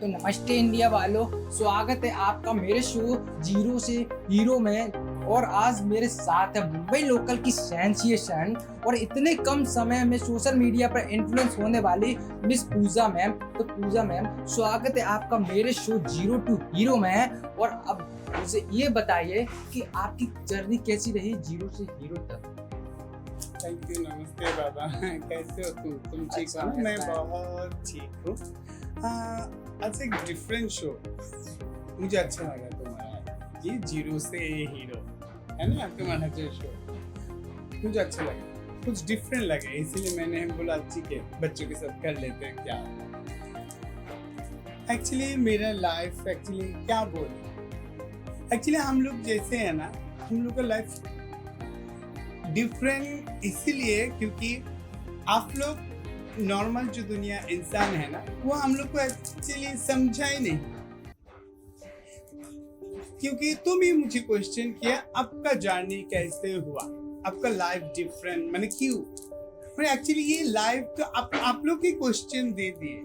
तो नमस्ते इंडिया वालों, स्वागत है आपका मेरे शो जीरो से हीरो में। और आज मेरे साथ है मुंबई लोकल की सेंसेशन और इतने कम समय में सोशल मीडिया पर इन्फ्लुएंस होने वाली मिस पूजा मैम। तो पूजा मैम, स्वागत है आपका मेरे शो जीरो टू हीरो में। और अब मुझे ये बताइए कि आपकी जर्नी कैसी रही जीरो से हीरो तक। Thank you. नमस्ते बाबा, कैसे हो तुम ठीक हो? अच्छा, मैं कैसा है? बहुत ठीक हूँ। आज एक डिफरेंट शो मुझे अच्छा लगा तुम्हारा, ये जीरो से हीरो है ना तुम्हारा जो शो, मुझे अच्छा लगा, कुछ डिफरेंट लगे, इसीलिए मैंने बोला ठीक है बच्चों के साथ कर लेते हैं क्या। एक्चुअली मेरा लाइफ क्या बोले, एक्चुअली हम लोग जैसे है ना, हम लोग का लाइफ डिफरेंट इसीलिए क्योंकि आप लोग नॉर्मल जो दुनिया इंसान है ना, वो हम लोग को एक्चुअली समझा ही नहीं, क्योंकि तुम ही मुझे क्वेश्चन किया आपका जर्नी कैसे हुआ, आपका लाइफ डिफरेंट मैंने क्यों, मैंने एक्चुअली ये लाइफ तो आप लोग ही क्वेश्चन दे दिए।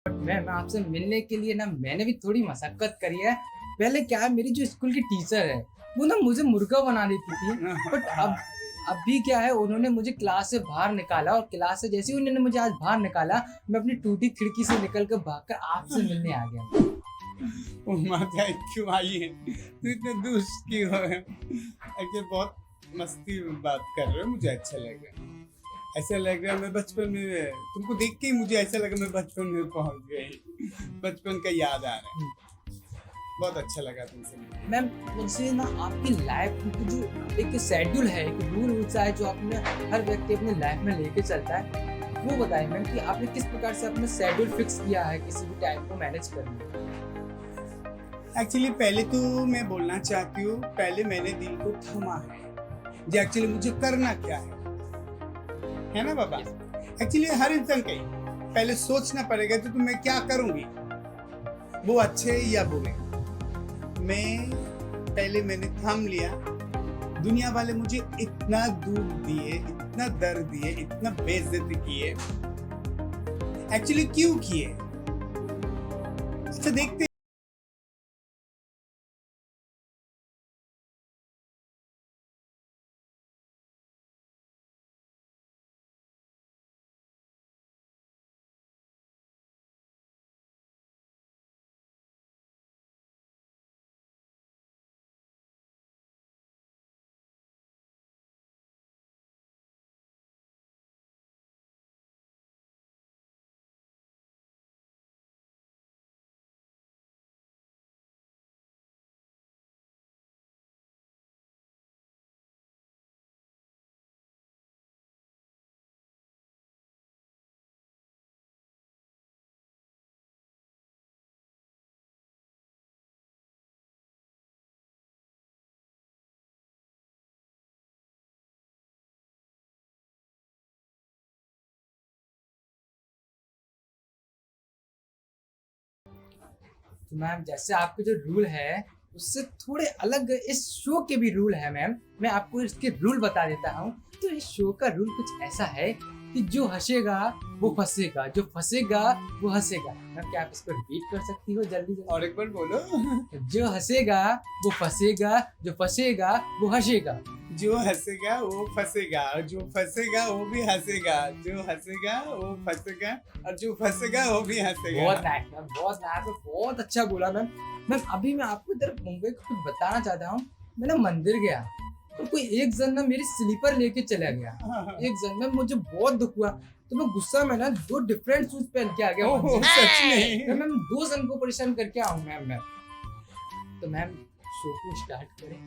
मैं आपसे मिलने के लिए ना मैंने भी थोड़ी मशक्कत करी है। पहले क्या है, मेरी जो स्कूल की टीचर है वो ना मुझे मुर्गा बना देती थी। बट अब अभी क्या है, उन्होंने मुझे क्लास से बाहर निकाला और क्लास से जैसे ही उन्होंने मुझे आज बाहर निकाला, मैं अपनी टूटी खिड़की से निकल कर भागकर आपसे मिलने आ गया। मजा क्यों आई है, तू इतने दुष्ट क्यों है? एक्चुअली बहुत मस्ती में बात कर रहे हो, मुझे अच्छा लग रहा है, ऐसा लग रहा है मैं बचपन में, तुमको देख के ही मुझे ऐसा लगा मैं बचपन में पहुंच गई, बचपन का याद आ रहा है, बहुत अच्छा लगा तुमसे मिलके। मैम, मुझे ना आपकी लाइफ की जो एक शेड्यूल है, एक रूल होता है जो आपने हर व्यक्ति अपने लाइफ में लेके चलता है, वो बताइए मैम कि आपने किस प्रकार से अपना शेड्यूल फिक्स किया है किसी भी टाइम को मैनेज करने में। एक्चुअली पहले तो मैं बोलना चाहती हूँ, पहले मैंने दिल को थमा है जो एक्चुअली मुझे करना क्या है ना बाबा। एक्चुअली हर इंसान का ही पहले सोचना पड़ेगा तो मैं क्या करूंगी, वो अच्छे या बुरे। मैंने थाम लिया, दुनिया वाले मुझे इतना दुख दिए, इतना दर्द दिए, इतना बेइज्जती किए, एक्चुअली क्यों किए, अच्छा देखते। तो मैम, जैसे आपके जो रूल है उससे थोड़े अलग इस शो के भी रूल है मैम। मैं आपको इसके रूल बता देता हूँ। तो इस शो का रूल कुछ ऐसा है कि जो हंसेगा वो फंसेगा, जो फंसेगा वो हंसेगा। मैम क्या आप इसको रिपीट कर सकती हो जल्दी जल्दी? और एक बार बोलो। जो हंसेगा वो फंसेगा, जो फंसेगा वो हंसेगा। जो हंसेगा वो फंसेगा, और जो फंसेगा वो भी हंसेगा, जो हंसेगा वो फंसेगा, और जो फंसेगा वो भी हंसेगा। बहुत नाइस मैम, बहुत नाइस, बहुत अच्छा बोला मैम। मैम अभी मैं आपको इधर मुंबई को कुछ बताना चाहता हूँ। मैं ना मंदिर गया तो कोई एक जन ना मेरी स्लीपर लेके चला गया। एक जन में मुझे बहुत दुख हुआ, तो मैं गुस्सा में ना 2 डिफरेंट शूज पहन के आ गया ओह, मंदिर। सच में? मैम 2 जन को परेशान करके आऊँ मैम। तो मैम शो को स्टार्ट करें।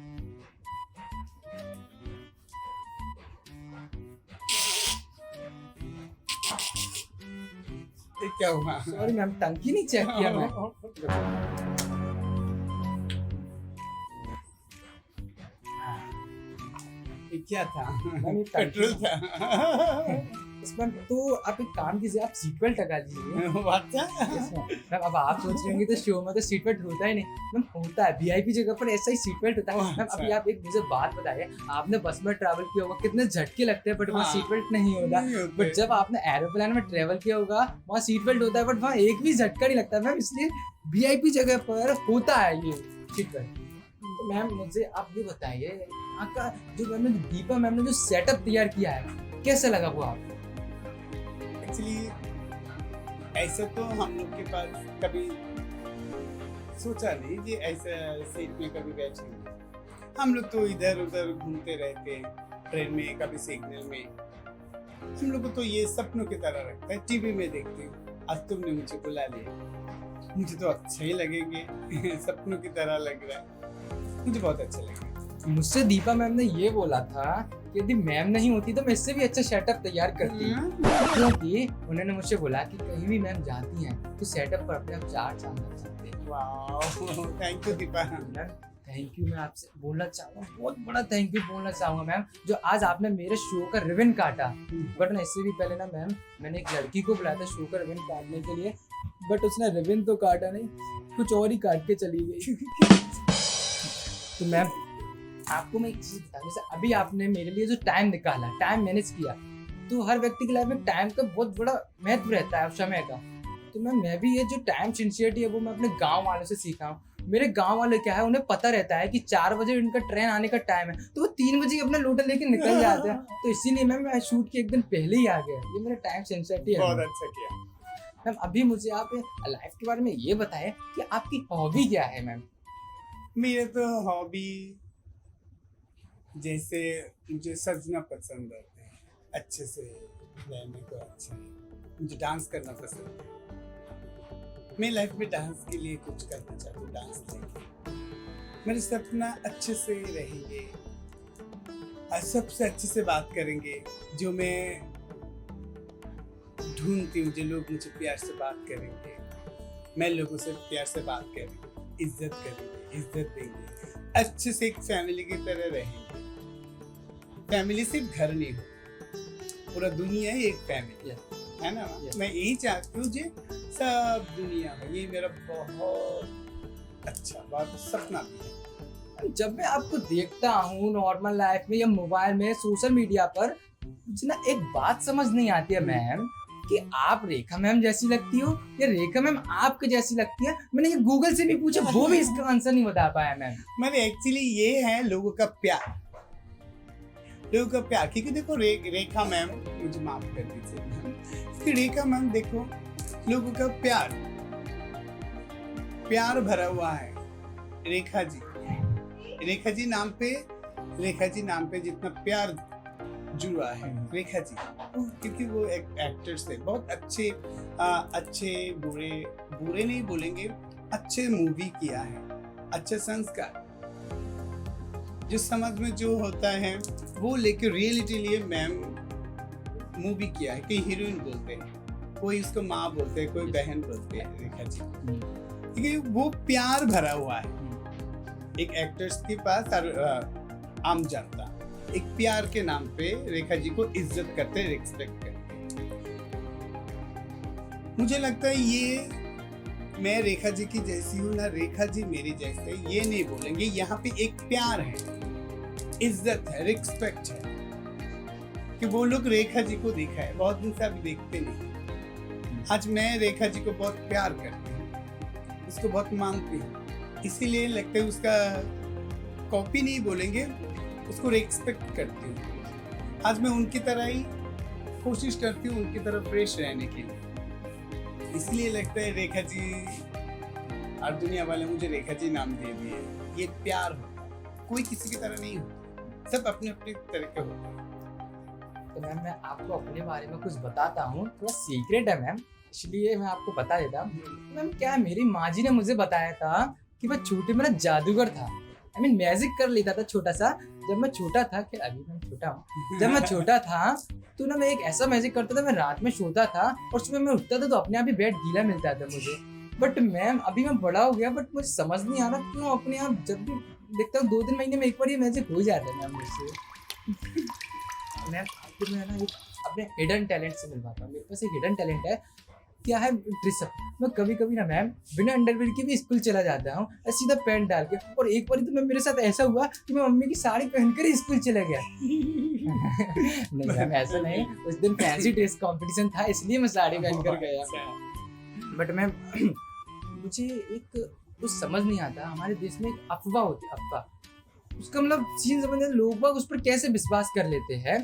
ये क्या हुआ? सॉरी मैम, टंकी नहीं चेक किया मैं। ये क्या था? मैम, ये पेट्रोल था। इसमें तो आप एक काम कीजिए, आप सीट बेल्ट लगा लीजिए। What? मैम अब आप सोच रहे होंगे तो शो में तो सीट बेल्ट होता ही नहीं। मैम होता है, वीआईपी जगह पर ऐसा ही सीट बेल्ट होता है। ओह, मैम अच्छा। अभी आप एक मुझे बात बताइए, आपने बस में ट्रैवल किया होगा, कितने झटके लगते हैं बट वहाँ हाँ। सीट बेल्ट नहीं होता। नहीं होते। बट जब आपने एरोप्लेन में ट्रैवल किया होगा वहाँ सीट बेल्ट होता है, बट वहाँ एक भी झटका नहीं लगता। मैम इसलिए वीआईपी जगह पर होता है ये सीट बेल्ट। तो मैम मुझे आप ये बताइए, यहाँ का जो मैम ने दीपा मैम ने जो सेटअप तैयार किया है कैसा लगा वो आपको? एक्चुअली ऐसा तो हम लोग के पास कभी सोचा नहीं कि ऐसा सीट में कभी बैठेंगे। हम लोग तो इधर उधर घूमते रहते हैं, ट्रेन में, कभी सिग्नल में। हम लोग को तो ये सपनों की तरह रखता है, टीवी में देखते हैं। आज तुमने मुझे बुला लिया, मुझे तो अच्छा ही लगेंगे। सपनों की तरह लग रहा है, मुझे बहुत अच्छा लगेगा। मुझसे दीपा मैम ने ये बोला था कि यदि मैम नहीं होती तो मैं इससे भी अच्छा सेटअप तैयार करती, क्योंकि उन्होंने मुझसे बोला कि कहीं भी मैम जाती हैं तो सेटअप पर अपने आप 4 चांद लग सकते हैं। Wow, thank you Deepa. Ma'am thank you, मैं आपसे बोलना चाहूँगा, बहुत बड़ा थैंक यू बोलना चाहूँगा मैम, जो आज आपने मेरे शो का रिबन काटा। बट ना इससे भी पहले ना मैम, मैंने एक लड़की को बुलाया था शो का रिबन काटने के लिए, बट उसने रिबन तो काटा नहीं, कुछ और ही काट के चली गई। तो मैम आपको मैं एक चीज बता, जैसे अभी आपने मेरे लिए जो टाइम निकाला, टाइम मैनेज किया, तो हर व्यक्ति की लाइफ में टाइम का बहुत बड़ा महत्व रहता है, समय का। तो मैं भी ये जो टाइम सिंसियरिटी है वो मैं अपने गांव वालों से सीखा हूँ। मेरे गांव वाले क्या है, उन्हें पता रहता है कि 4 बजे उनका ट्रेन आने का टाइम है, तो वो 3 बजे अपना लोटा लेके निकल जाते हैं। तो इसीलिए मैं शूट के एक दिन पहले ही आ गया। ये मेरा टाइम सिंसियरिटी है। बहुत अच्छा किया। मैम अभी मुझे आप लाइफ के बारे में ये बताएं कि आपकी हॉबी क्या है मैम? मेरे तो हॉबी, जैसे मुझे सजना पसंद है, अच्छे से रहने को अच्छा है, मुझे डांस करना पसंद है। मैं लाइफ में डांस के लिए कुछ करना चाहता हूँ, डांस लेके मेरे सपना अच्छे से रहेंगे और सबसे अच्छे से बात करेंगे। जो मैं ढूंढती हूँ, जो लोग मुझे प्यार से बात करेंगे, मैं लोगों से प्यार से बात करेंगे, इज्जत करेंगे, इज्जत देंगे, अच्छे से एक फैमिली की तरह रहेंगे। फैमिली सिर्फ घर नहीं हो, पूरा दुनिया ही एक फैमिली है ना। मैं यही चाहती हूँ जी, सब दुनिया हो, ये मेरा बहुत अच्छा बात सपना भी है। जब मैं आपको देखता हूँ नॉर्मल लाइफ में या मोबाइल में, सोशल मीडिया पर, मुझे ना एक बात समझ नहीं आती है मैम, कि आप रेखा मैम जैसी लगती हो या रेखा मैम आपके जैसी लगती है। मैंने ये गूगल से भी पूछा, वो भी इसका आंसर नहीं बता पाया मैम। मैंने एक्चुअली ये है लोगों का प्यार, लोगों का प्यार। क्योंकि देखो रेखा मैम, मुझे माफ कर दीजिए, रेखा मैम देखो, लोगों का प्यार, प्यार भरा हुआ है। रेखा जी नाम पे जितना प्यार जुड़ा है रेखा जी, क्योंकि वो एक एक्टर्स थे, बहुत अच्छे बुरे नहीं बोलेंगे, अच्छे मूवी किया है, अच्छे संस्कार, जो समझ में जो होता है वो लेके रियलिटी लिए मैम मूवी किया है। कई हीरोइन बोलते हैं, कोई उसको माँ बोलते हैं, कोई बहन बोलते हैं रेखा जी, क्योंकि वो प्यार भरा हुआ है एक एक्टर्स के पास और आम जनता एक प्यार के नाम पे रेखा जी को इज्जत करते, रिस्पेक्ट करते। मुझे लगता है ये मैं रेखा जी की जैसी हूँ ना, रेखा जी मेरी जैसे, ये नहीं बोलेंगे। यहाँ पे एक प्यार है, इज्जत है, रिस्पेक्ट है। कि वो लोग रेखा जी को देखा है, बहुत दिन से अभी देखते नहीं। आज मैं रेखा जी को बहुत प्यार करती हूँ, उसको बहुत मानती हूँ, इसीलिए लगता है उसका कॉपी नहीं बोलेंगे, उसको रेस्पेक्ट करती हूँ। आज मैं उनकी तरह ही कोशिश करती हूँ, उनकी तरह फ्रेश रहने के लिए। इसलिए लगता है रेखा जी और दुनिया वाले मुझे रेखा जी नाम दे दिए। ये प्यार होता है, कोई किसी की तरह नहीं होता, सब अपने अपने तरह के होते हैं। तो मैम मैं आपको अपने बारे में कुछ बताता हूँ, थोड़ा सीक्रेट है मैम, इसलिए मैं आपको बता देता हूँ। मैम क्या है, मेरी माँ जी ने मुझे बताया था कि मैं छोटे में ना जादूगर था, आई मीन मैजिक कर लेता था छोटा सा। जब मैं छोटा था, खैर अभी मैं छोटा हूँ, जब मैं छोटा था तो ना मैं एक ऐसा मैजिक करता था, मैं रात में सोता था और सुबह मैं उठता था तो अपने आप ही बेड गीला मिलता था मुझे। बट मैम अभी मैं बड़ा हो गया, बट मुझे समझ नहीं आ रहा क्यों अपने आप जब भी देखता हूँ 2-3 महीने में एक बार ये मैजिक हो जाता है मैम मुझसे। मैम आपको मैं ना एक अपने हिडन टैलेंट से मिलवाता हूँ। मेरे पास एक हिडन टैलेंट है, क्या है ड्रेसअप। मैं कभी कभी ना मैम बिना अंडरवेयर के भी स्कूल चला जाता हूँ, सीधा पैंट डाल के। और एक बार तो मैं मेरे साथ ऐसा हुआ कि मैं मम्मी की साड़ी पहनकर ही स्कूल चला गया। नहीं मैम ऐसा नहीं, उस दिन फैंसी ड्रेस कंपटीशन था इसलिए मैं साड़ी पहनकर गया। बट मैम मुझे एक कुछ समझ नहीं आता, हमारे देश में एक अफवाह होती है, अफवाह, उसका मतलब सीन समझ नहीं, लोग बाग उस पर कैसे विश्वास कर लेते हैं।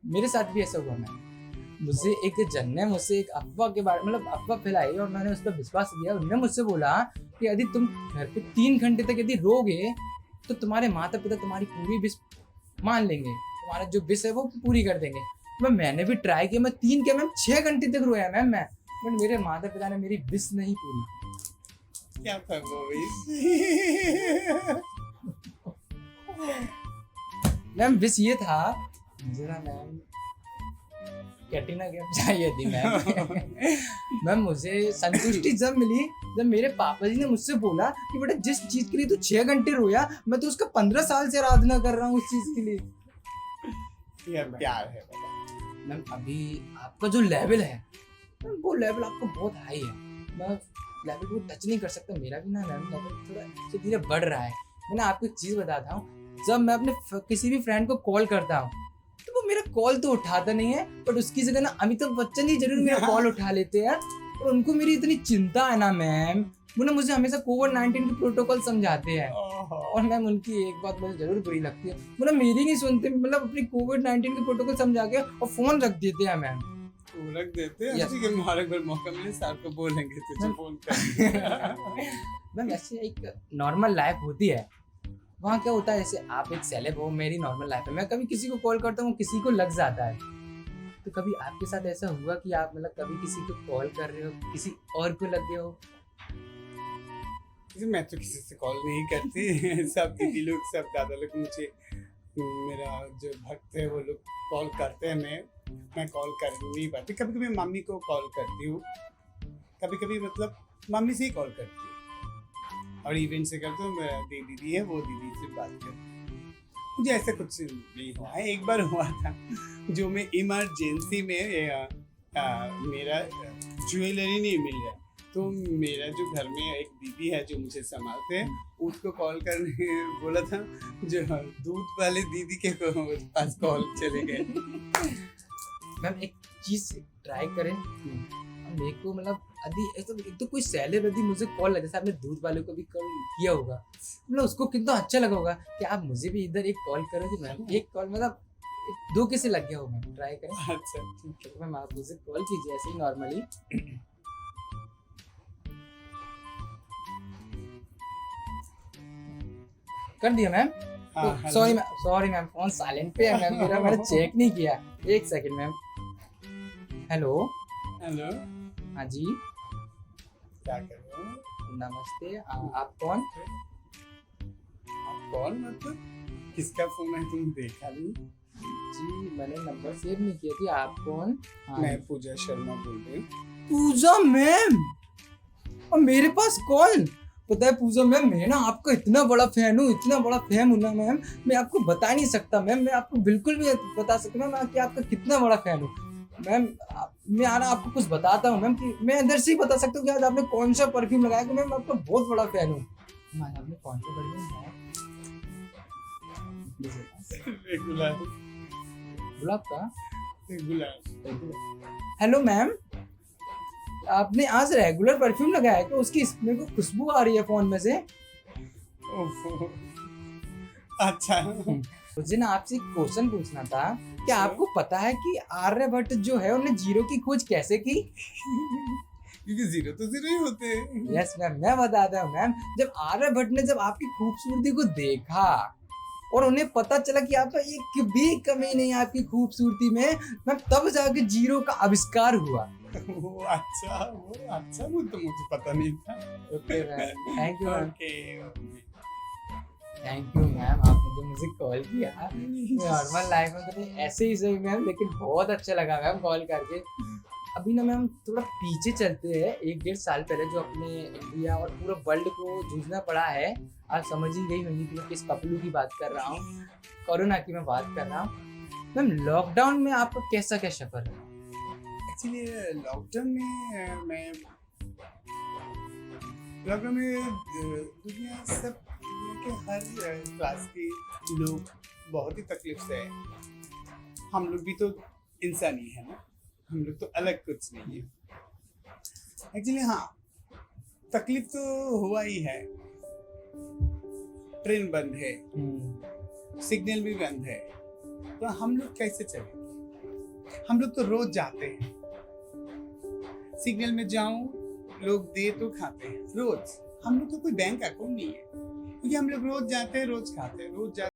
मेरे साथ भी ऐसा हुआ मैम, मुझे एक जन ने मुझसे एक अफवाह के बारे मतलब अफवाह फैलाई और मैंने उस पर विश्वास किया। उन्होंने मुझसे बोला कि यदि तुम घर पे 3 घंटे तक यदि रोगे तो तुम्हारे माता पिता तुम्हारी पूरी विश मान लेंगे, तुम्हारा जो विश है वो पूरी कर देंगे। मैंने भी ट्राई किया, मैं 3 क्या मैम 6 घंटे तक रोया मैम मैं, बट मेरे माता पिता ने मेरी विश नहीं पूरी। क्या था वो मैम विश ये था, मुझे ना मैम कैटरीना कैफ चाहिए थी मैम। मैम मुझे संतुष्टि जब मिली जब मेरे पापा जी ने मुझसे बोला कि बेटा जिस चीज के लिए तू 6 घंटे रोया, मैं तो उसका 15 साल से आराधना कर रहा हूँ उस चीज के लिए। ये प्यार है मैम अभी आपका जो लेवल है मैम वो लेवल आपको बहुत हाई है, मैं लेवल को टच नहीं कर सकता। मेरा भी ना मैम लेवल थोड़ा धीरे धीरे बढ़ रहा है। मैंने आपको एक चीज बताता हूँ, जब मैं अपने किसी भी फ्रेंड को कॉल करता हूँ तो वो मेरा कॉल तो उठाता नहीं है, बट उसकी जगह ना अमिताभ बच्चन ही जरूर मेरा कॉल उठा लेते हैं। और उनको मेरी इतनी चिंता है ना मैम, वो ना मुझे हमेशा कोविड-19 के प्रोटोकॉल समझाते हैं। और मैम उनकी एक बात मुझे जरूर बुरी लगती है, मतलब मेरी नहीं सुनते, मतलब अपनी कोविड-19 के प्रोटोकॉल समझा के और फोन रख देते हैं मैम। रख देते हैं कि हमारे घर मौका मिले सर को बोलेंगे तुझे फोन कर। मैम ऐसे एक नॉर्मल लाइफ होती है, वहाँ क्या होता है जैसे आप एक सेलेब हो, मेरी नॉर्मल लाइफ है, मैं कभी किसी को कॉल करता हूँ किसी को लग जाता है। तो कभी आपके साथ ऐसा हुआ कि आप मतलब कभी किसी को कॉल कर रहे हो किसी और को लग गए हो? मैं तो किसी से कॉल नहीं करती। सब दीदी लोग सब दादा लोग मुझे, मेरा जो भक्त है वो लोग कॉल करते हैं, मैं कॉल कर नहीं पाती। कभी कभी मम्मी को कॉल करती हूँ, कभी कभी मतलब मम्मी से ही कॉल करती हूँ, और इवेंट से करते हूँ। मेरा दीदी है वो दीदी से बात करती हूँ। मुझे ऐसा कुछ नहीं हुआ है। एक बार हुआ था जो मैं इमरजेंसी में मेरा ज्वेलरी नहीं मिल रहा, तो मेरा जो घर में एक दीदी है जो मुझे संभालते हैं, उसको कॉल करने बोला था, जो दूध वाले दीदी के पास कॉल चले गए। मैम एक चीज ट्राई करें, मेरे को मतलब यदि एक तो कोई सेलेब यदि मुझे कॉल लगे, जैसे आपने दूध वाले को भी कॉल किया होगा, मतलब उसको कितना अच्छा लगा होगा कि आप मुझे भी इधर एक कॉल करो कि मैम एक कॉल मतलब 2 कैसे लग गया हो मैम, ट्राई करें। अच्छा ठीक है मैम आप मुझे कॉल कीजिए ऐसे ही नॉर्मली। कर दिया ma'am? Sorry ma'am phone silent पे है मैम मेरा, मैंने चेक नहीं किया। एक सेकंड मैम। हेलो हेलो, हाँ जी क्या कर रहे हो? नमस्ते, आप कौन? आप कौन मतलब किसका फोन है, तुम देखा नहीं? जी मैंने नंबर सेव नहीं किया थी, आप कौन? मैं पूजा शर्मा बोल रही हूँ। पूजा मैम, और मेरे पास कॉल? पता है पूजा मैम, मैं ना आपका इतना बड़ा फैन हूँ, इतना बड़ा फैन हूँ ना मैम, मैं आपको बता नहीं सकता मैम, मैं आपको बिल्कुल भी बता सकता मैम कि आपका कितना बड़ा फैन हूँ मैम। मैं आना आपको कुछ बताता हूँ मैम, कि मैं अंदर से ही बता सकता हूँ कि आज आपने कौन सा परफ्यूम लगाया, कि मैम आपका बहुत बड़ा फैन हूँ। आज आपने कौन सा परफ्यूम लगाया? रेगुलर गुलाब का? गुलाब। हेलो मैम, आपने आज रेगुलर परफ्यूम लगाया है, तो उसकी मेरे को खुशबू आ रही है फोन में से। ओहो, अच्छा। मुझे ना आपसे एक क्वेश्चन पूछना था, क्या आपको पता है कि आर्यभट्ट जो है उन्हें जीरो की खोज कैसे की? क्योंकि जीरो तो जीरो ही होते हैं। यस मैम, मैं बताता हूँ मैम। जब आर्यभट्ट ने जब आपकी खूबसूरती को देखा और उन्हें पता चला कि आप एक भी कमी नहीं है आपकी खूबसूरती में, मैम तब जाके जीरो का आविष्कार हुआ। वो अच्छा, वो तो मुझे पता नहीं था। Okay ma'am, thank you ma'am. Okay. Thank you ma'am, आपने जो मुझे कॉल किया। नॉर्मल लाइफ में तो ऐसे ही सही मैम, लेकिन बहुत अच्छा लगा मैम कॉल करके। अभी ना मैम थोड़ा पीछे चलते हैं, 1-1.5 साल पहले जो अपने इंडिया और पूरा वर्ल्ड को जूझना पड़ा है। आप समझ ही गई होंगी कि मैं किस पपलू की बात कर रहा हूँ, कोरोना की मैं बात कर रहा हूँ। मैम लॉकडाउन में आपका कैसा क्या सफर है? एक्चुअली लॉकडाउन में दुनिया के हर क्लास के लोग बहुत ही तकलीफ से है। हम लोग भी तो इंसान ही है ना, हम लोग तो अलग कुछ नहीं है। एक्चुअली हाँ, तकलीफ तो हुआ ही है। ट्रेन बंद है, सिग्नल भी बंद है, तो हम लोग कैसे चले? हम लोग तो रोज जाते हैं, सिग्नल में जाऊं लोग दे तो खाते हैं रोज। हम लोग तो कोई बैंक अकाउंट नहीं है, क्योंकि हम लोग रोज जाते हैं, रोज खाते हैं, रोज जाते।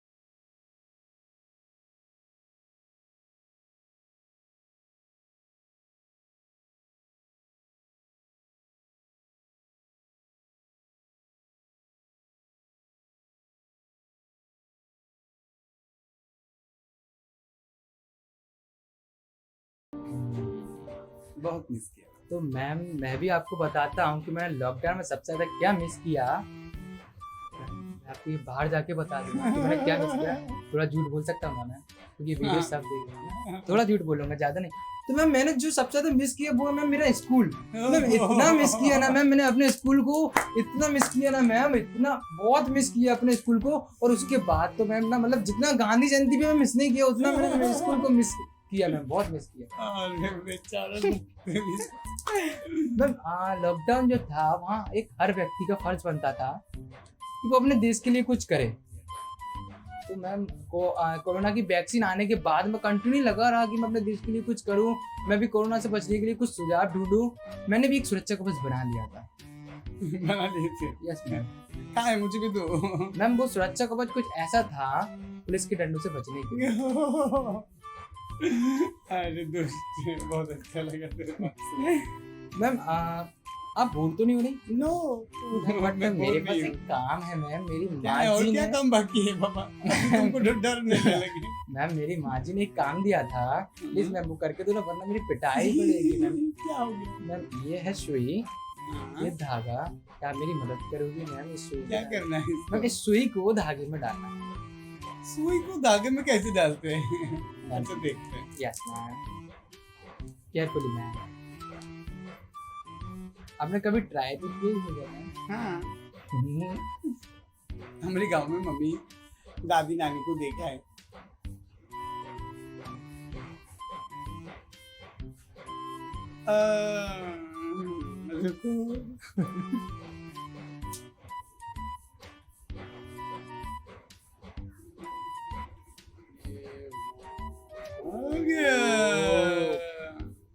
बहुत मिस किया। तो मैम मैं भी आपको बताता हूँ कि मैंने लॉकडाउन में सबसे ज्यादा क्या मिस किया। मैं आपको ये बाहर जाके बता दूंगा कि मैंने क्या मिस किया। थोड़ा झूठ बोल सकता हूँ ना मैं, क्योंकि ये वीडियो सब देख रहे हैं। थोड़ा झूठ बोलूंगा, ज्यादा नहीं। तो मैम मैंने जो सबसे ज्यादा मिस किया वो है मैम मेरा स्कूल। मैम इतना मिस किया ना मैम, मैंने अपने स्कूल को इतना मिस किया ना मैम, इतना बहुत मिस किया अपने स्कूल को। और उसके बाद तो मैम ना, मतलब जितना गांधी जयंती पे मैं मिस नहीं किया, उतना मैंने मेरे स्कूल को मिस किया मैम, बहुत मिस किया। अरे बेचारा। मैम लॉकडाउन जो था वहाँ एक हर व्यक्ति का फर्ज बनता था कि वो अपने देश के लिए कुछ करे। तो मैम कोरोना की वैक्सीन आने के बाद मैं कंटिन्यू लगा रहा कि मैं अपने देश के लिए कुछ करूं, मैं भी कोरोना से बचने के लिए कुछ सुझाव ढूंढूं। मैंने भी एक सुरक्षा कवच बना लिया था। बना लिए थे? Yes ma'am. कहाँ है, मुझे भी दो। मैम वो सुरक्षा कवच कुछ ऐसा था पुलिस के डंडों से बचने के लिए। अरे दोस्त, बहुत अच्छा लगा तेरे बात सुन। मैम आप बोल तो नहीं हो रही? नो, बट मेरे पास एक काम है मैम, मेरी क्या है, और माँ जी क्या ने काम बाकी है बाबा? तुमको डर नहीं लगे? मैम मेरी माँ जी ने एक काम दिया था, प्लीज मैम वो करके दो ना, वरना मेरी पिटाई पड़ेगी मैम। क्या हो गया? मैम ये है सुई, हाँ, ये धागा, क्या आप मेरी मदद करोगी मैम? इस सुई क्या करना है इसको? मैम, इस सुई को धागे में डालना है। सुई को धागे में कैसे डालते हैं? अच्छा देखते हैं। Yes ma'am, carefully ma'am. आपने कभी ट्राई तो किया ही होगा मैम? हाँ, हमारे गांव में मम्मी दादी नानी को देखा है। रुको। हो गया।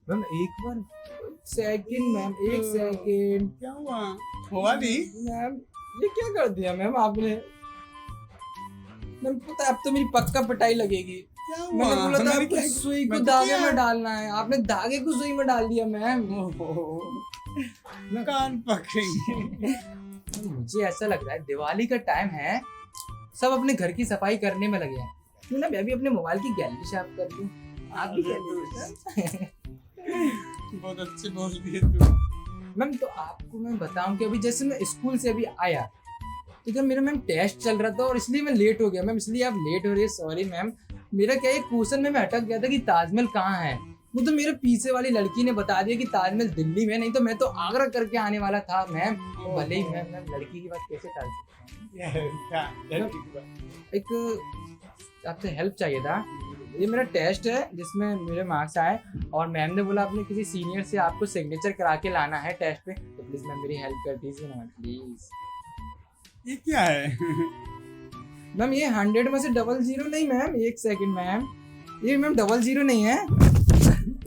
मैम एक बार सेकंड मैम, एक सेकंड। क्या हुआ? हुआ नहीं? मैम ये क्या कर दिया मैम आपने? मैम पता है अब तो मेरी पक्का पिटाई लगेगी। क्या हुआ? मैंने बोला था मैंने आपको क्या- सुई को मैं तो धागे क्या- में डालना है, आपने धागे को सुई में डाल दिया मैम। कान पकड़ेंगे। मुझे ऐसा लग रहा है दिवाली का टाइम है, सब अपने घर की सफाई करने में लगे हैं। क्यों ना मैं भी अपने मोबाइल की गैलरी साफ कर दूं? आप भी गैलरी बहुत अच्छे बोल दिए तू। मैम तो आपको मैं बताऊं कि अभी जैसे मैं स्कूल से अभी आया, तो जब मेरा मैम टेस्ट चल रहा था और इसलिए मैं लेट हो गया मैम, इसलिए आप लेट हो रही है, सॉरी मैम। मेरा क्या एक क्वेश्चन में मैं अटक गया था कि ताजमहल कहाँ है। वो तो मेरे पीछे वाली लड़की ने बता दिया कि ताजमहल दिल्ली में, नहीं तो मैं तो आगरा करके आने वाला था मैम। भले ही मैम लड़की की बात कैसे टाल सकता हूँ? एक आपसे हेल्प चाहिए था। ये मेरा टेस्ट है जिसमें मेरे मार्क्स आए और मैम ने बोला अपने किसी सीनियर से आपको सिग्नेचर करा के लाना है टेस्ट पे, तो प्लीज मैम मेरी हेल्प कर दीजिए ना प्लीज। ये क्या है? मैम ये 100 में से 00 नहीं मैम, एक सेकंड मैम, ये मैम 00 नहीं है,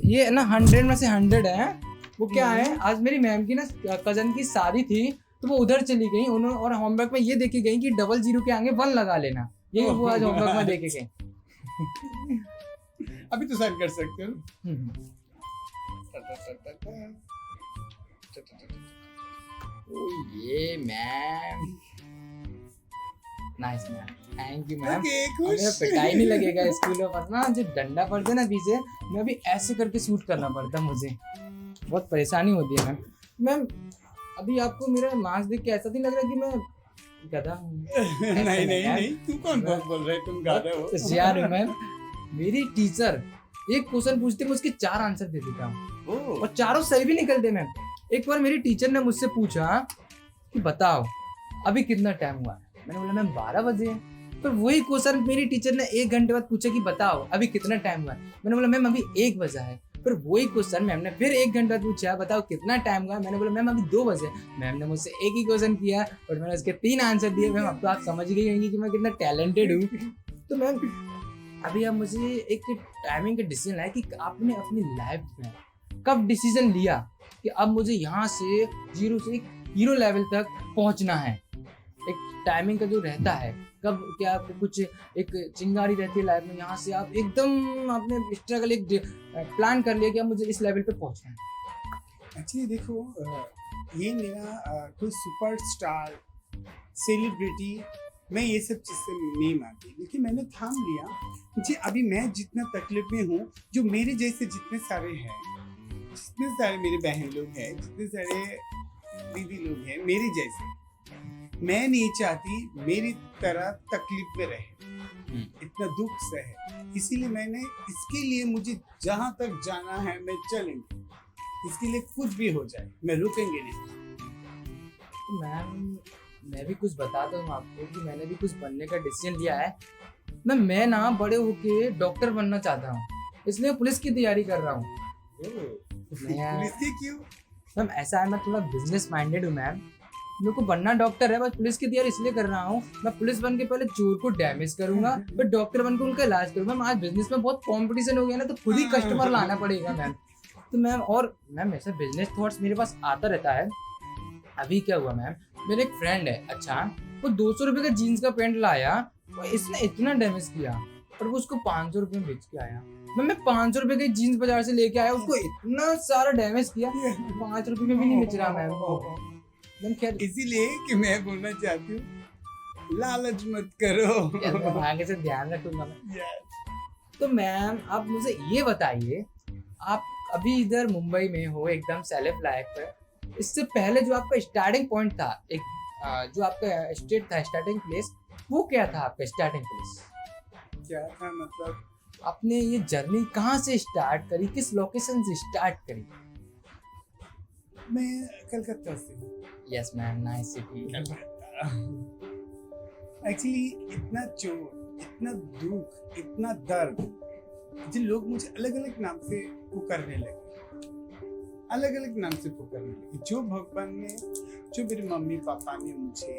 ये ना 100 में से 100 है। वो क्या है, आज मेरी मैम की ना कजन की शादी थी तो वो उधर चली गई उन्होंने, और होमवर्क में ये देके गई कि 00 के आगे 1 लगा लेना, ये वो आज होमवर्क में देके गई। अभी तो साइन कर सकते हो। ये ma'am, nice ma'am, thank you ma'am. Okay, मेरा खुश। पिटाई नहीं लगेगा स्कूल में, ना जो डंडा पड़ता है ना पीछे, मैं अभी ऐसे करके शूट करना पड़ता मुझे, बहुत परेशानी होती है मैम। मैम अभी आपको मेरा मार्क्स देख के ऐसा नहीं लग रहा कि मैं गधा हूँ? नहीं नहीं नहीं, तू कौन बहुत बोल रहा है, तुम गा रहे हो। होशियार हूँ मैम। मेरी टीचर एक क्वेश्चन पूछते मैं उसके 4 आंसर दे देता हूँ और चारों सही भी निकलते मैम। एक बार मेरी टीचर ने मुझसे पूछा कि बताओ अभी कितना टाइम हुआ है, मैंने बोला मैम 12 बजे है। पर वही क्वेश्चन मेरी टीचर ने 1 घंटे बाद पूछा कि बताओ अभी कितना टाइम हुआ है, मैंने बोला मैम अभी 1 बजा है। फिर वही क्वेश्चन मैम ने फिर 1 घंटे बाद पूछा बताओ कितना टाइम हुआ है, मैंने बोला मैम अभी 2 बजे। मैम ने मुझसे एक ही क्वेश्चन किया और मैंने उसके 3 आंसर दिए। मैम अब तो आप समझ गई होंगी कि मैं कितना टैलेंटेड हूँ। तो मैम अभी आप मुझे एक टाइमिंग का डिसीजन है कि आपने अपनी लाइफ में कब डिसीजन लिया कि अब मुझे यहाँ से 0 से एक हीरो लेवल तक पहुँचना है। एक टाइमिंग का जो रहता है, कब क्या आपको कुछ एक चिंगारी रहती है लाइफ में, यहाँ से आप एकदम आपने स्ट्रगल एक प्लान कर लिया कि अब मुझे इस लेवल पे पहुँचना है। एक्चुअली देखो, ये मेरा कोई सुपरस्टार सेलिब्रिटी, मैं ये सब चीज़ से नहीं मानती, लेकिन मैंने ठान लिया मुझे अभी मैं जितना तकलीफ में हूँ, जो मेरे जैसे जितने सारे हैं, जितने सारे मेरे बहन लोग हैं, जितने सारे दीदी लोग हैं मेरे जैसे, मैं नहीं चाहती मेरी तरह तकलीफ में रहे, इतना दुख सहे। इसीलिए मैंने इसके लिए मुझे जहाँ तक जाना है मैं चलेंगे, इसके लिए कुछ भी हो जाए मैं रुकेंगे नहीं। तो मैम मैं भी कुछ बताता हूँ आपको कि मैंने भी कुछ बनने का डिसीजन लिया है। मैं ना बड़े होके डॉक्टर बनना चाहता हूँ, इसलिए पुलिस की तैयारी कर रहा हूँ। पुलिस की क्यों? मैम ऐसा है, मैं थोड़ा बिजनेस माइंडेड हूँ मैम, मेरे को बनना डॉक्टर है, बस पुलिस की तैयारी इसलिए कर रहा हूँ। मैं पुलिस बन के पहले चोर को डैमेज करूंगा, फिर डॉक्टर बन के उनका इलाज करूंगा। मैम आज बिजनेस में बहुत कंपटीशन हो गया ना, तो खुद ही कस्टमर लाना पड़ेगा मैम। तो मैम और मैम ऐसा बिजनेस थॉट्स मेरे पास आता रहता है। अभी क्या हुआ मैम, मेरे एक फ्रेंड है, अच्छा वो 200 रुपये का जीन्स का पैंट लाया, वो इसने इतना डैमेज किया और वो उसको 500 रुपये में बेच के आया। मैं 500 रुपये की जीन्स बाजार से लेके आया, उसको इतना सारा डैमेज किया, 5 रुपये में भी नहीं बेच रहा मैम। खैर इसीलिए कि मैं बोलना चाहती हूँ लालच मत करो। आगे से ध्यान रखूंगा मैं। Yes. तो मैम आप मुझे ये बताइए, आप अभी इधर मुंबई में हो एकदम सेल्फ लाइफ है, इससे पहले जो आपका स्टार्टिंग पॉइंट था, एक जो आपका स्टेट था स्टार्टिंग प्लेस, वो क्या था आपका स्टार्टिंग प्लेस? क्या था मतलब? आपने ये जर्नी कहाँ से स्टार्ट करी, किस लोकेशन से स्टार्ट करी? मैं कलकत्ता से हूँ। Yes ma'am, nice city. Actually इतना चोट, इतना दुख, इतना दर्द, जिन लोग मुझे अलग अलग नाम से पुकारने लगे, अलग अलग नाम से पुकारने लगे, जो भगवान ने, जो मेरे मम्मी पापा ने मुझे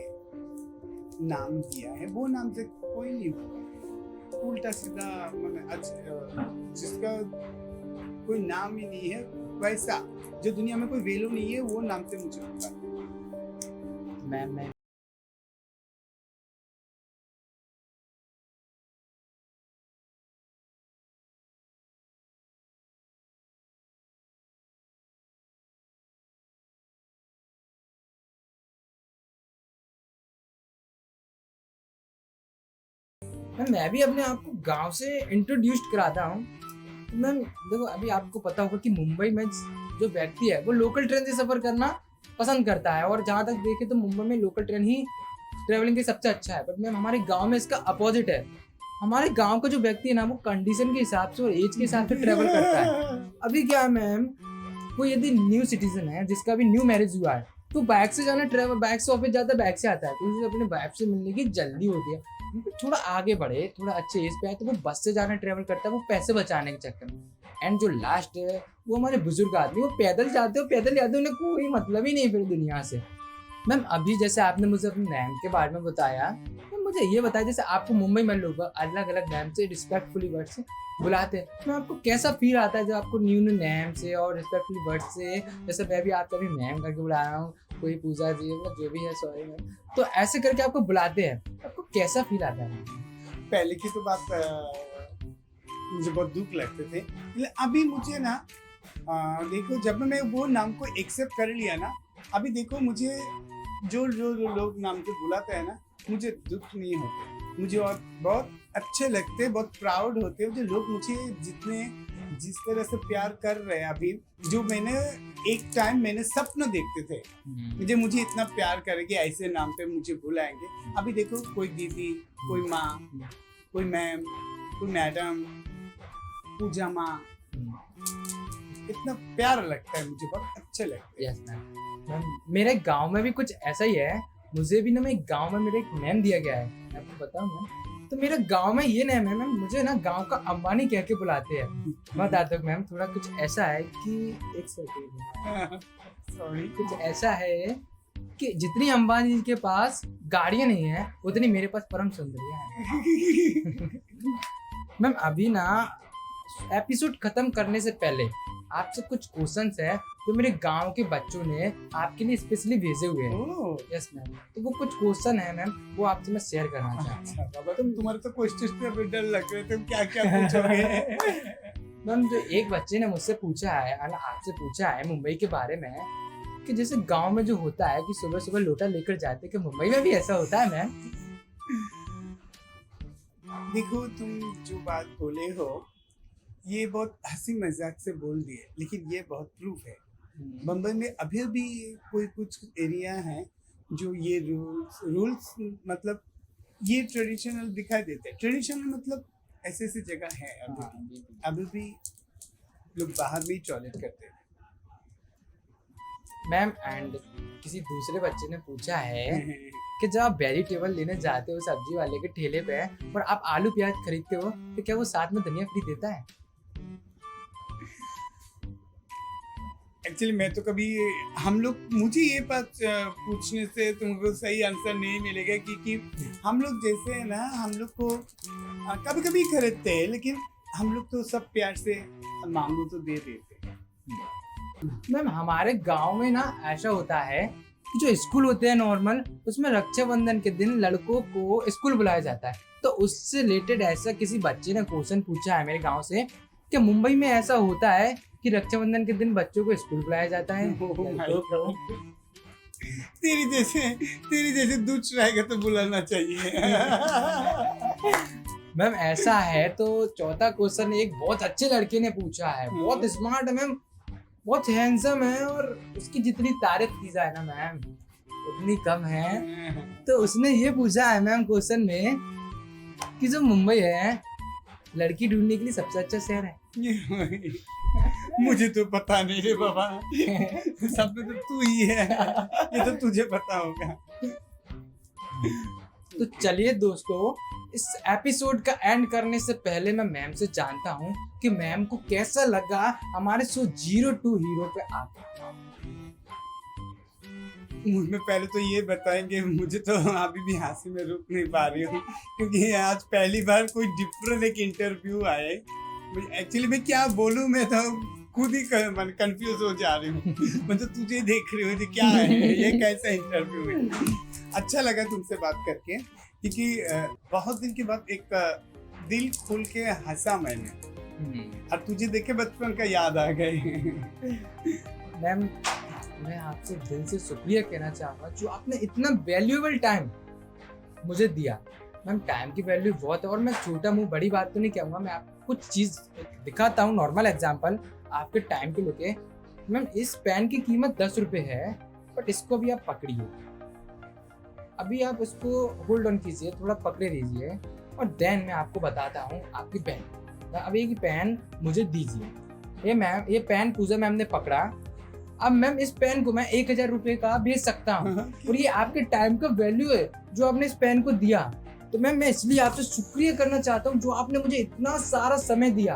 नाम दिया है वो नाम से कोई नहीं पुकारे। उल्टा सीधा जिसका कोई नाम ही नहीं है, वैसा जो दुनिया में कोई वैल्यू नहीं है वो नाम से मुझे पुकारे। मैं मैं भी अपने आप को गांव से इंट्रोड्यूस कराता हूँ। तो मैम देखो, अभी आपको पता होगा कि मुंबई में जो व्यक्ति है वो लोकल ट्रेन से सफ़र करना पसंद करता है, और जहाँ तक देखें तो मुंबई में लोकल ट्रेन ही ट्रेवलिंग के सबसे अच्छा है। बट मैम हमारे गांव में इसका अपोजिट है। हमारे गांव का जो व्यक्ति है ना, वो कंडीशन के हिसाब से और एज के हिसाब से ट्रेवल करता है। अभी क्या है मैम, कोई यदि न्यू सिटीजन है जिसका भी न्यू मैरिज हुआ है, तो बाइक से जाना, ट्रेवल बाइक से ऑफिस जाता है, बाइक से आता है, तो उसे अपने वाइफ से मिलने की जल्दी होती है। थोड़ा आगे बढ़े, थोड़ा अच्छे एज पे आए तो वो बस से जाना ट्रेवल करता है वो पैसे बचाने के चक्कर में। एंड जो लास्ट है वो हमारे बुजुर्ग आदमी, वो पैदल जाते हो पैदल जाते हो, उन्हें कोई मतलब ही नहीं फिर दुनिया से। मैम अभी जैसे आपने मुझे अपने नाम के बारे में बताया, तो मुझे ये बताया जैसे आपको मुंबई में लोग अलग अलग नाम से रिस्पेक्टफुली वर्ड से बुलाते हैं, तो आपको कैसा फील आता है जब आपको न्यू न्यू नेम से और रिस्पेक्टफुली वर्ड से, जैसे मैं भी आपका भी मैम करके बुला रहा हूँ, कोई पूजा जी मतलब जो भी है सॉरी मैम, तो ऐसे करके आपको बुलाते हैं, आपको कैसा फील आता है? पहले की तो बात मुझे बहुत दुख लगते थे, लेकिन अभी मुझे ना देखो जब मैं वो नाम को एक्सेप्ट कर लिया ना, अभी देखो मुझे जो लोग नाम के बुलाते हैं ना, मुझे दुख नहीं होता, मुझे और बहुत अच्छे लगते, बहुत प्राउड होते हैं जो लोग मुझे जिस तरह से प्यार कर रहे हैं अभी, जो मैंने एक टाइम मैंने सपना देखते थे मुझे इतना प्यार करेंगे, ऐसे नाम पे मुझे बुलाएंगे। अभी देखो कोई दीदी, कोई माँ, कोई मैम, कोई मैडम, पूजा माँ, इतना प्यार लगता है मुझे, बहुत अच्छे लगते हैं। यस मैम, मेरे गांव में भी कुछ ऐसा ही है, मुझे भी ना मैं गांव में मेरे एक नेम दिया गया है, मैं आपको बताऊं मैम, तो मेरे गांव में ये नेम है मैम, मुझे ना गांव का अंबानी कह के बुलाते हैं। मैं बताता हूँ मैम, थोड़ा कुछ ऐसा है कि एक सेकंड सॉरी, कुछ ऐसा है कि जितनी अंबानी जी के पास गाड़ियां नहीं है उतनी मेरे पास परम सुंदरियां हैं। मैम अभी ना एपिसोड खत्म करने से पहले आपसे कुछ क्वेश्चंस है जो मेरे गांव के बच्चों ने आपके लिए स्पेशली भेजे हुए हैं। यस मैम, तो वो कुछ क्वेश्चन है मैम, वो आपसे मैं शेयर करना चाहता हूँ। अच्छा बाबा, तुम्हारे तो क्वेश्चन पे अभी डर लग रहे, तुम क्या क्या पूछोगे? मैम जो एक बच्चे ने मुझसे पूछा है, आपसे पूछा है मुंबई के बारे में, कि जैसे गांव में जो होता है कि सुबह सुबह लोटा लेकर जाते, कि मुंबई में भी ऐसा होता है मैम? देखो तुम जो बात बोले हो ये बहुत हंसी मजाक से बोल दिए, लेकिन ये बहुत प्रूफ है। बम्बई में अभी भी कोई कुछ एरिया है जो ये रूल्स मतलब ये ट्रेडिशनल दिखाई देते हैं। ट्रेडिशनल मतलब ऐसी ऐसी जगह है अभी भी लोग बाहर में टॉयलेट करते हैं मैम। एंड किसी दूसरे बच्चे ने पूछा है कि जब आप वेजिटेबल लेने जाते हो सब्जी वाले के ठेले पे और आप आलू प्याज खरीदते हो, तो क्या वो साथ में धनिया फ्री देता है? एक्चुअली मैं तो कभी हम लोग मुझे ये बात पूछने से तुमको सही आंसर नहीं मिलेगा, क्योंकि हम लोग जैसे है ना, हम लोग को कभी कभी खरीदते हैं, लेकिन हम लोग तो सब प्यार से मांगो तो दे देते हैं। मैम हमारे गांव में ना ऐसा होता है कि जो स्कूल होते हैं नॉर्मल, उसमें रक्षाबंधन के दिन लड़कों को स्कूल बुलाया जाता है, तो उससे रिलेटेड ऐसा किसी बच्चे ने क्वेश्चन पूछा है मेरे गांव से कि मुंबई में ऐसा होता है कि रक्षाबंधन के दिन बच्चों को स्कूल बुलाया जाता है? तेरी जैसे दुष्ट रहेगा तो बुलाना चाहिए। मैम ऐसा है। तो चौथा क्वेश्चन एक बहुत अच्छे लड़के ने पूछा है, बहुत स्मार्ट है मैम, बहुत हैंडसम है, और उसकी जितनी तारीफ की जाए ना मैम उतनी कम है। तो उसने ये पूछा है मैम क्वेश्चन में कि जो मुंबई है लड़की ढूंढने के लिए सबसे अच्छा शहर है। मुझे तो पता नहीं रे बाबा, सब में तो तू ही है, ये तो तुझे पता होगा। तो चलिए दोस्तों, इस एपिसोड का एंड करने से पहले मैं मैम से जानता हूँ कि मैम को कैसा लगा हमारे शो 0 to हीरो पे आकर। मैं पहले तो ये बताएंगे, मुझे तो अभी भी हंसी में रुक नहीं पा रही हूँ, क्योंकि आज पहली बार कोई डिफरेंट एक इंटरव्यू आए। एक्चुअली मैं क्या बोलूँ, मैं तो खुद ही कंफ्यूज हो जा रही हूँ। मैं तो तुझे देख रही हूँ क्या है ये, कैसा इंटरव्यू है। अच्छा लगा तुमसे बात करके, क्योंकि बहुत दिन के बाद एक दिल खोल के हंसा मैंने, और तुझे देखे बचपन का याद आ गए। मैम मैं आपसे दिल से शुक्रिया कहना चाहूँगा जो आपने इतना वैल्यूएबल टाइम मुझे दिया। मैम टाइम की वैल्यू बहुत है, और मैं छोटा मुँह बड़ी बात तो नहीं कहूँगा, मैं आपको कुछ चीज़ दिखाता हूँ, नॉर्मल एग्जांपल आपके टाइम के लेके। मैम इस पेन की कीमत 10 रुपये है, बट इसको भी आप पकड़िए, अभी आप इसको होल्ड ऑन कीजिए, थोड़ा पकड़े रहिए, और देन मैं आपको बताता हूँ आपकी पेन। अब ये पेन मुझे दीजिए। ये मैम, ये पेन पूजा मैम ने पकड़ा। अब मैम इस पेन को मैं 1000 रुपये का बेच सकता हूँ, और ये आपके टाइम का वैल्यू है जो आपने इस पेन को दिया। तो मैम मैं इसलिए आपसे शुक्रिया करना चाहता हूँ जो आपने मुझे इतना सारा समय दिया,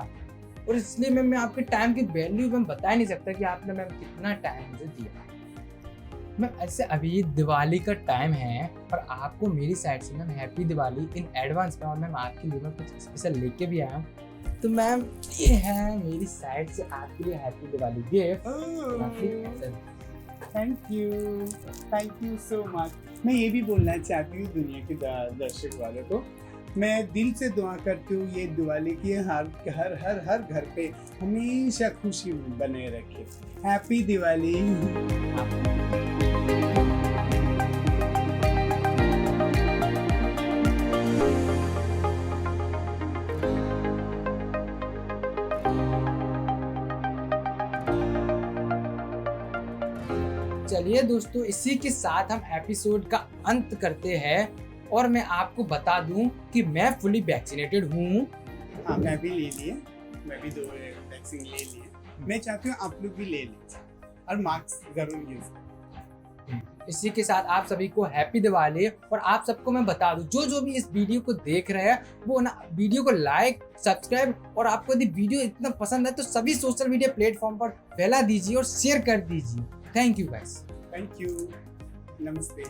और इसलिए मैम मैं आपके टाइम की वैल्यू मैम बता ही नहीं सकता कि आपने मैम कितना टाइम मुझे दिया। मैम ऐसे अभी दिवाली का टाइम है और आपको मेरी साइड से ma'am happy Diwali in advance में, और मैम आपके लिए मैं कुछ स्पेशल लेके भी आया हूँ। तो मैम ये है मेरी साइड से आपके लिए happy Diwali gift. Thank you so much. मैं ये भी बोलना चाहती हूँ दुनिया के दर्शक वालों को, मैं दिल से दुआ करती हूँ ये दिवाली की हर हर हर हर घर पे हमेशा खुशी बने रखे। हैप्पी दिवाली। चलिए दोस्तों, इसी के साथ हम एपिसोड का अंत करते हैं, और मैं आपको बता दूं कि मैं फुली वैक्सीनेटेड हूँ। हाँ, मैं भी ले लिए, मैं भी 2 वैक्सीन ले लिए। मैं चाहती हूँ आप लोग भी ले लीजिए और मास्क जरूर यूज करें। इसी के साथ आप सभी को हैप्पी दिवाली। और आप सबको मैं बता दूं, जो भी इस वीडियो को देख रहे हैं वो ना वीडियो को लाइक, सब्सक्राइब, और आपको यदि वीडियो इतना पसंद है तो सभी सोशल मीडिया प्लेटफॉर्म पर फैला दीजिए और शेयर कर दीजिए। Thank you guys. Thank you. नमस्ते।